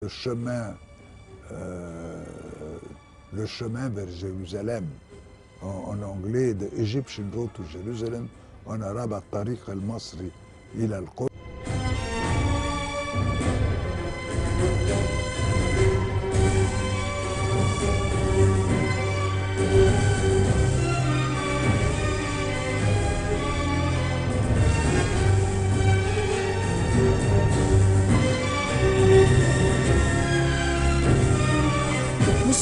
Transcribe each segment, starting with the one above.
le chemin, euh, le chemin vers Jérusalem. En anglais, The Egyptian Road to Jerusalem, en arabe, الطريق المصري إلى القدس.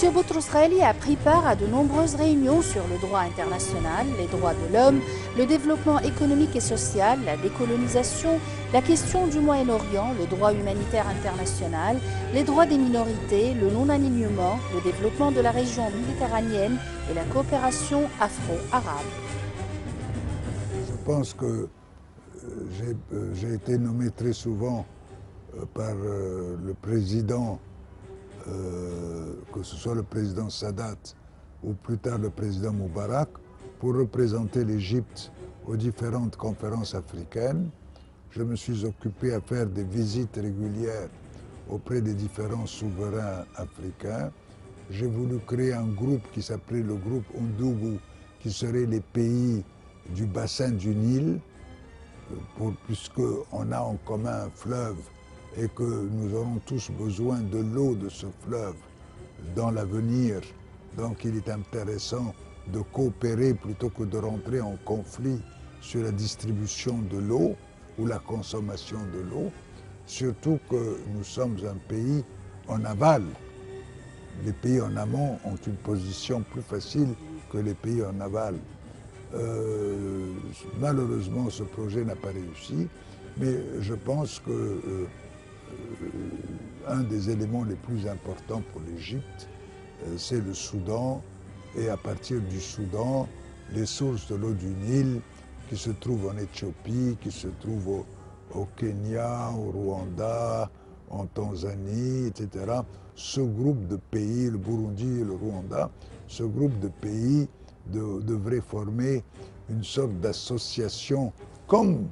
M. Boutros Ghali a pris part à de nombreuses réunions sur le droit international, les droits de l'homme, le développement économique et social, la décolonisation, la question du Moyen-Orient, le droit humanitaire international, les droits des minorités, le non-alignement, le développement de la région méditerranéenne et la coopération afro-arabe. Je pense que j'ai été nommé très souvent par le président, que ce soit le président Sadat ou plus tard le président Moubarak, pour représenter l'Égypte aux différentes conférences africaines. Je me suis occupé à faire des visites régulières auprès des différents souverains africains. J'ai voulu créer un groupe qui s'appelait le groupe Undugu, qui serait les pays du bassin du Nil, puisqu'on a en commun un fleuve et que nous aurons tous besoin de l'eau de ce fleuve dans l'avenir. Donc il est intéressant de coopérer plutôt que de rentrer en conflit sur la distribution de l'eau ou la consommation de l'eau, surtout que nous sommes un pays en aval. Les pays en amont ont une position plus facile que les pays en aval. Malheureusement, ce projet n'a pas réussi, mais je pense que un des éléments les plus importants pour l'Égypte, c'est le Soudan, et à partir du Soudan, les sources de l'eau du Nil qui se trouvent en Éthiopie, qui se trouvent au Kenya, au Rwanda, en Tanzanie, etc. Ce groupe de pays, le Burundi et le Rwanda, ce groupe de pays devrait former une sorte d'association comme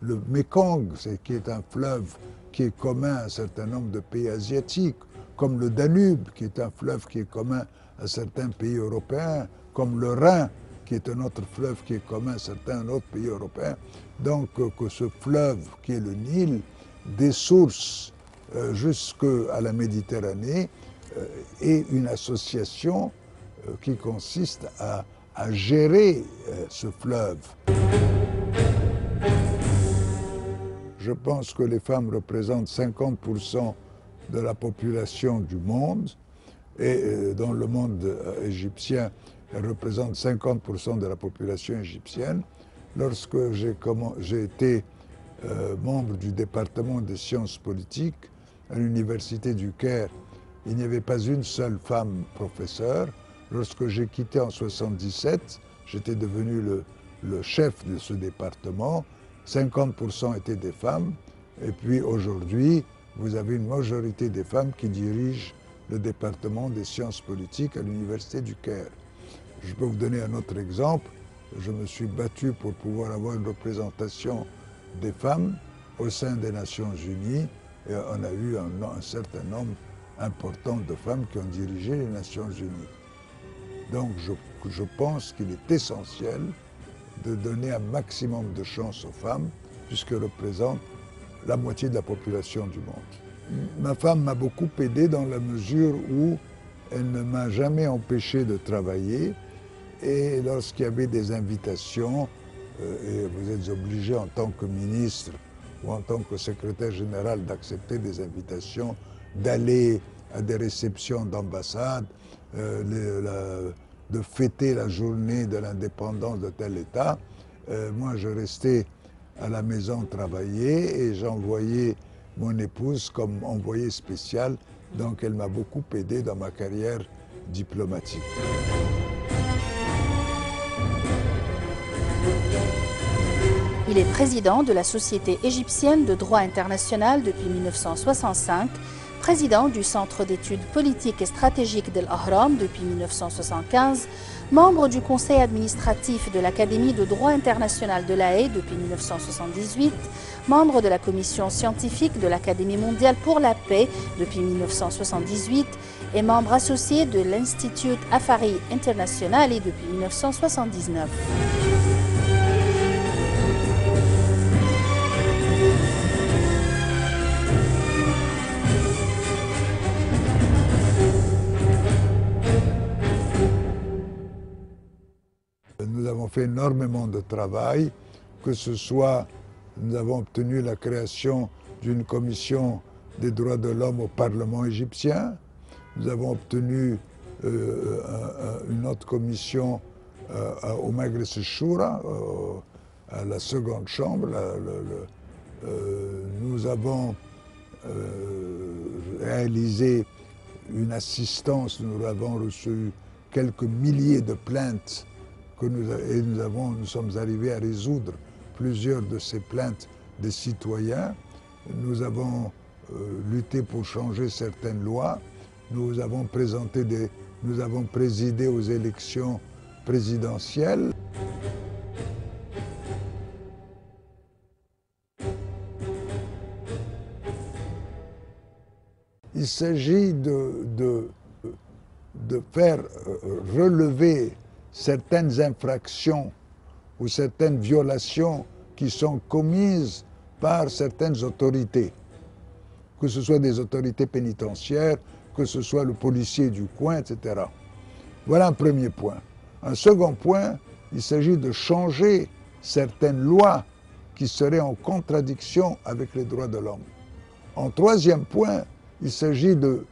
le Mekong, qui est un fleuve qui est commun à un certain nombre de pays asiatiques, comme le Danube, qui est un fleuve qui est commun à certains pays européens, comme le Rhin, qui est un autre fleuve qui est commun à certains autres pays européens. Donc que ce fleuve, qui est le Nil, des sources jusqu'à la Méditerranée, ait une association qui consiste à gérer ce fleuve. Je pense que les femmes représentent 50% de la population du monde et dans le monde égyptien, elles représentent 50% de la population égyptienne. Lorsque j'ai été membre du département des sciences politiques à l'université du Caire, il n'y avait pas une seule femme professeure. Lorsque j'ai quitté en 1977, j'étais devenu le chef de ce département. 50% étaient des femmes, et puis aujourd'hui, vous avez une majorité des femmes qui dirigent le département des sciences politiques à l'université du Caire. Je peux vous donner un autre exemple. Je me suis battu pour pouvoir avoir une représentation des femmes au sein des Nations Unies, et on a eu un certain nombre important de femmes qui ont dirigé les Nations Unies. Donc je pense qu'il est essentiel de donner un maximum de chance aux femmes, puisqu'elles représentent la moitié de la population du monde. Ma femme m'a beaucoup aidé dans la mesure où elle ne m'a jamais empêché de travailler, et lorsqu'il y avait des invitations, et vous êtes obligé en tant que ministre ou en tant que secrétaire général d'accepter des invitations, d'aller à des réceptions d'ambassade, de fêter la journée de l'indépendance de tel État. Moi, je restais à la maison travailler et j'envoyais mon épouse comme envoyée spéciale. Donc, elle m'a beaucoup aidé dans ma carrière diplomatique. Il est président de la Société égyptienne de droit international depuis 1965, président du Centre d'études politiques et stratégiques de l'Ahram depuis 1975, membre du conseil administratif de l'Académie de droit international de La Haye depuis 1978, membre de la commission scientifique de l'Académie mondiale pour la paix depuis 1978 et membre associé de l'Institut Afari International depuis 1979. Nous avons fait énormément de travail, que ce soit, nous avons obtenu la création d'une commission des droits de l'homme au Parlement égyptien, nous avons obtenu une autre commission au Majlis Shura, à la seconde chambre. Nous avons réalisé une assistance, nous avons reçu quelques milliers de plaintes et nous sommes arrivés à résoudre plusieurs de ces plaintes des citoyens. Nous avons lutté pour changer certaines lois. Nous avons présidé aux élections présidentielles. Il s'agit de faire relever certaines infractions ou certaines violations qui sont commises par certaines autorités, que ce soit des autorités pénitentiaires, que ce soit le policier du coin, etc. Voilà un premier point. Un second point, il s'agit de changer certaines lois qui seraient en contradiction avec les droits de l'homme. En troisième point, il s'agit de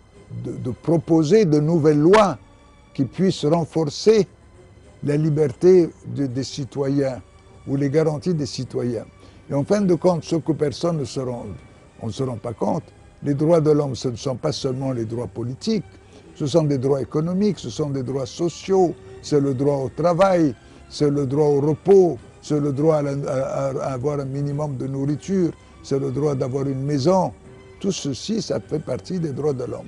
proposer de nouvelles lois qui puissent renforcer la liberté des citoyens ou les garanties des citoyens. Et en fin de compte, ce que personne ne se rend pas compte, les droits de l'homme, ce ne sont pas seulement les droits politiques, ce sont des droits économiques, ce sont des droits sociaux, c'est le droit au travail, c'est le droit au repos, c'est le droit à avoir un minimum de nourriture, c'est le droit d'avoir une maison. Tout ceci, ça fait partie des droits de l'homme.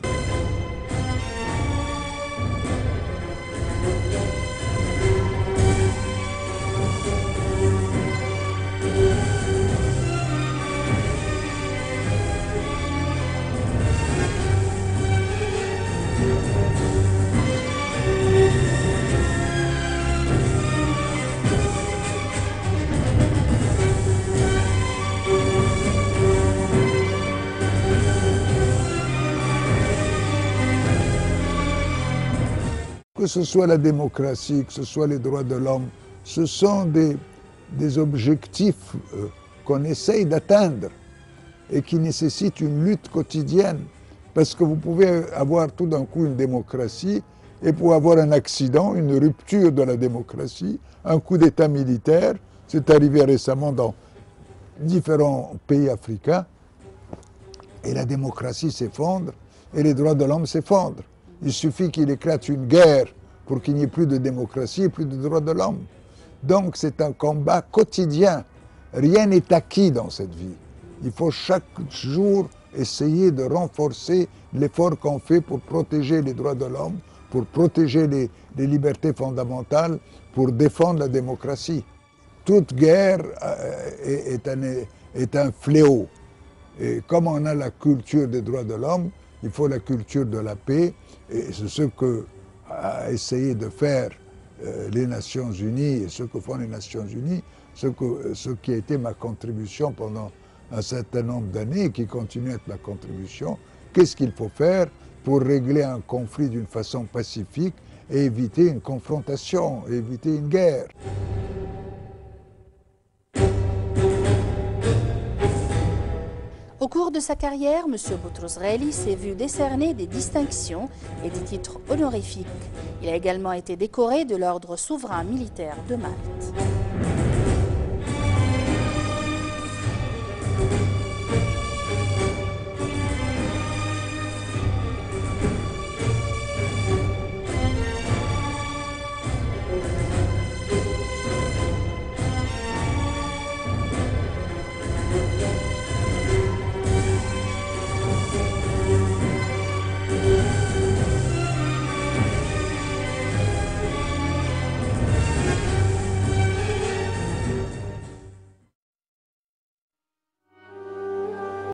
Que ce soit la démocratie, que ce soit les droits de l'homme, ce sont des objectifs qu'on essaye d'atteindre et qui nécessitent une lutte quotidienne. Parce que vous pouvez avoir tout d'un coup une démocratie et pour avoir un accident, une rupture de la démocratie, un coup d'État militaire, c'est arrivé récemment dans différents pays africains, et la démocratie s'effondre et les droits de l'homme s'effondrent. Il suffit qu'il éclate une guerre pour qu'il n'y ait plus de démocratie et plus de droits de l'homme. Donc c'est un combat quotidien. Rien n'est acquis dans cette vie. Il faut chaque jour essayer de renforcer l'effort qu'on fait pour protéger les droits de l'homme, pour protéger les libertés fondamentales, pour défendre la démocratie. Toute guerre est un fléau. Et comme on a la culture des droits de l'homme, il faut la culture de la paix, et c'est ce qu'a essayé de faire les Nations Unies et ce que font les Nations Unies, ce qui a été ma contribution pendant un certain nombre d'années et qui continue à être ma contribution. Qu'est-ce qu'il faut faire pour régler un conflit d'une façon pacifique et éviter une confrontation, éviter une guerre? Au cours de sa carrière, M. Boutros Ghali s'est vu décerner des distinctions et des titres honorifiques. Il a également été décoré de l'ordre souverain militaire de Malte.